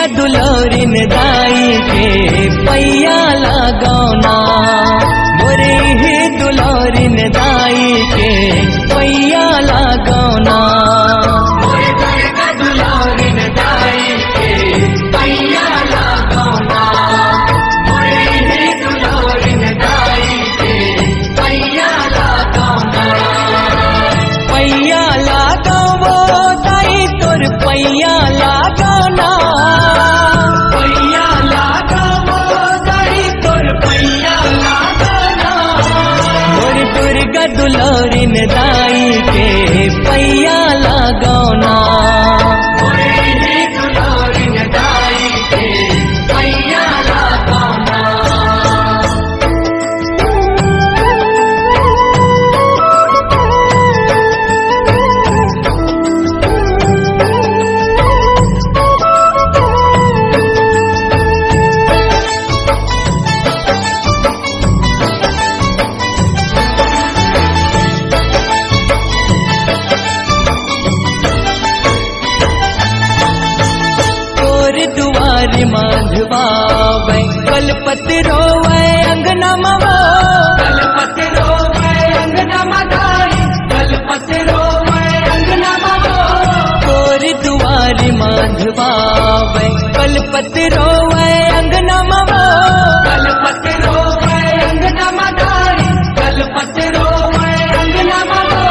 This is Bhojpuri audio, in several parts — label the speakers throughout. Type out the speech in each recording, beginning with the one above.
Speaker 1: दुर्गा दुलारिन दाई के पैया लगाना, मोरे ही दुलारिन दाई के पैया लगाना। मोरे दुर्गा दुलारिन दाई के पैया लगाना, मोरे ही दुलारिन दाई के पैया लगाना। पैया लगावो दाई तोर पैया लगाना, पैया लगावो दाई तोर पैया लगाना। मोर दुर्गा दुलारिन दाई के पैया लगाना, मोरे ही दुलारिन दाई के पैया लगाना। दुआरी माधवावे कलपति रोवे अंगना मवा, कलपति रोवे अंगना मदाई, कलपति रोवे अंगना मवा। तोरी दुआरी माधवावे कलपति रोवे अंगना मवा, कलपति रोवे अंगना मदाई, कलपति रोवे अंगना मवा।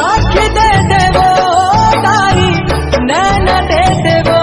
Speaker 1: आँख दे देवो दाई नैन दे देवो,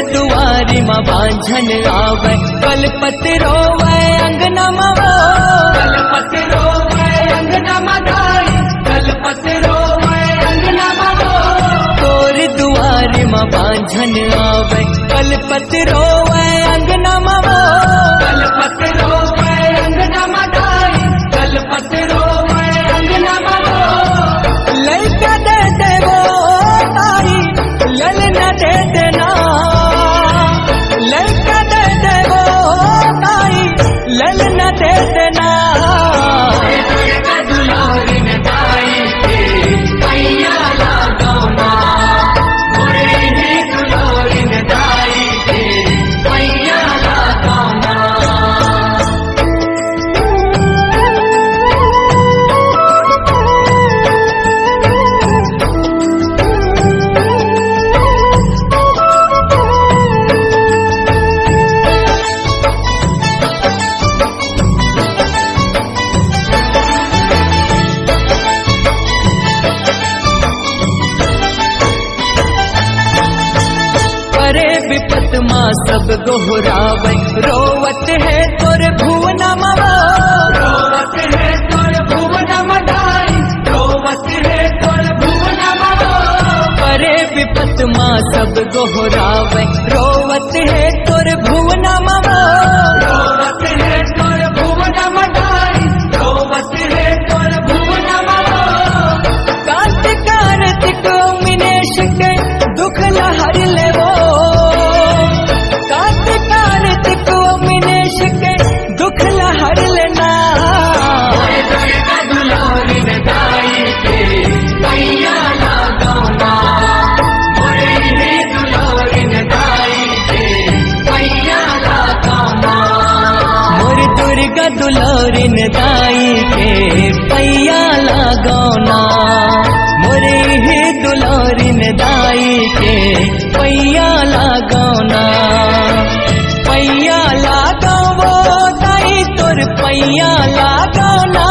Speaker 1: दुआरी माँ बांझन आवे कलपति रोवे अंगना मवा, कलपति रोवे अंगना मदाई, कलपति रोवे अंगना मवा। तोरी दुआरी माँ बांझन आवे कलपति रोवे अंगना मवा, कलपति रोवे अंगना मदाई, कलपति रोवे अंगना मवा। ललका दे देवो ताई ललना दे देना, ललका दे देवो ताई ललना दे देना। दुर्गा दुलारिन दाई के पैया लगाना, मोरे ही दुलारिन दाई के पैया लगाना। विपत माँ सब गोहरावे रोवत है तोर भुवना मवा, रोवत है तोर भुवना मदाई, रोवत है तोर भुवना मवा। परे विपत माँ सब गोहरावे रोवत है तोर भुवना मवा, रोवत है तोर भुवना मदाई, रोवत है तोर भुवना मवा। कार्तिक कार्तिक मिनेश के दुख लहर लेवो, कार्तिक मिनेश के दुख लहर लेना। दुर्गा दुलारिन दाई के पैया लगाना, मोरे ही दुलारिन दाई के पैया लगाना। मोर दुर्गा दुलारिन दाई के पैया लगाना, मोरे ही दुलारिन दाई के पैया लगाना। पैया लगावो दाई तोर पैया लगाना,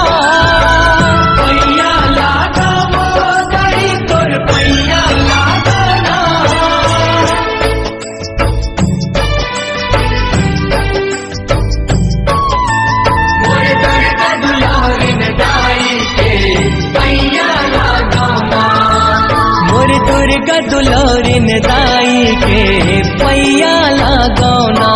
Speaker 1: पैया लगावो दाई तोर पैया लगाना। दुर्गा दुलौरिन दाई के पैया लागौना।